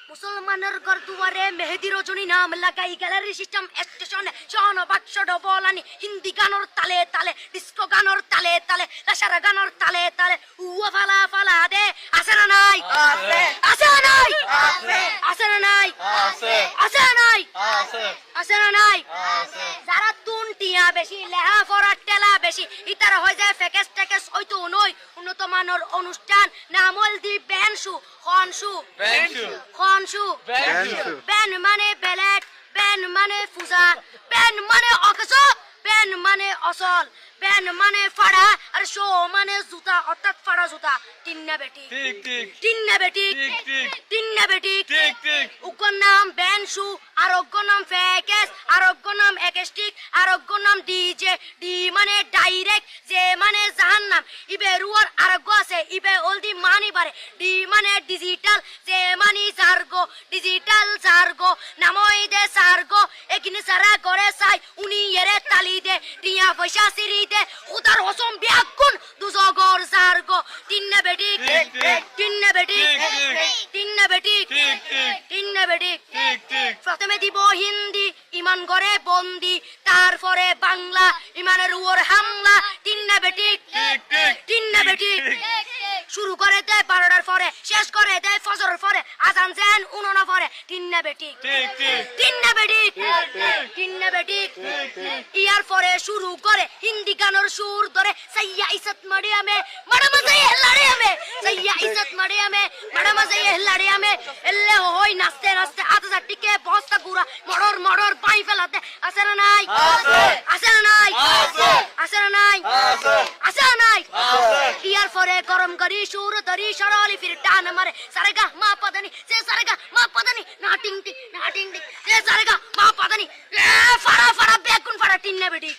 মুসলমানের ঘর দুয়ারে মেহেদি রজনী নাম লাগাই গ্যালারি সিস্টেম স্টেশনে শোন বাক্স ডবলানি হিন্দি গানর তালে তালে ডিস্কো গানর তালে তালে লাসারা গানর তালে তালে উয়া ফালা ফালা দে আছে না নাই আছে আছে না নাই আছে আছে না নাই আছে আছে না নাই আছে আছে না নাই আছে যারা তুনটিয়া বেশি লেহা ফরা টেলা বেশি ইতারা হয়ে যায় ফেকেস টেকেস হয়তো নয় উন্নত মানের অনুষ্ঠান নামল দি বেনসু খনসু খনসু বেন মানে বেলেট বেন মানে ফুজা বেন মানে অকস বেন মানে অসল বেন মানে ফাড়া আর শো মানে জুতা অর্থাৎ ফাড়া জুতা তিন্না বেটি ঠিক ঠিক তিন্না বেটি ঠিক ঠিক তিন্না বেটি ঠিক ঠিক উগ্র নাম বেনসু আরোগ্য নাম ফেকেস আরোগ্য নাম একেস্টিক আরোগ্য নাম ডিজে ডি মানে ডাইরেক্ট যে মানে জাহান্নাম ইবে রুয়ার আরোগ্য আছে ইবে অলদি মানি বারে ডি মানে ডিজিটাল যে মানি জার্গো ডিজিটাল জার্গো নামই দে সার্গো একিনি সারা করে চাই উনি এরে তালি দে টিয়া পয়সা সিরি দে উদার হসম বিয়াকুন দুজগর জার্গো তিন্না বেটি ঠিক ঠিক তিন্না বেটি ঠিক ঠিক তিন্না বেটি ঠিক ঠিক তিন্না বেটি ঠিক ঠিক প্রথমে দিব হিন্দি ইমান করে বন্দি তারপরে বাংলা ইমানের উপর হামলা তিন্না বেটি ঠিক ঠিক তিন্না বেটি শুরু করে দেয় 12টার পরে শেষ করে দেয় ফজরের পরে আজান যেন উননা পরে তিন্না বেটি ঠিক ঠিক তিন্না বেটি তিন্না বেটি ইয়ার পরে শুরু করে হিন্দি গানের সুর ধরে সাইয়া ইসত মরিয়ামে বড় মজা হেলাড়িয়ামে সাইয়া ইসত মরিয়ামে বড় মজা হেলাড়িয়ামে এলে হই নাচতে নাচতে আধা টিকে বস্তা গুড়া মড়র মড়র পাই ফেলাতে আছে না নাই আছে না নাই আছে না নাই আছে না নাই ইয়ার পরে গরম করি সুর ধরি সরলি ফির টান মারে সারেগা মা পদানি সে সারেগা মা পদানি না টিং টিং সে সারেগা মা পদানি ফাড়া ফাড়া বেগুন ফাড়া টিন্না বেটি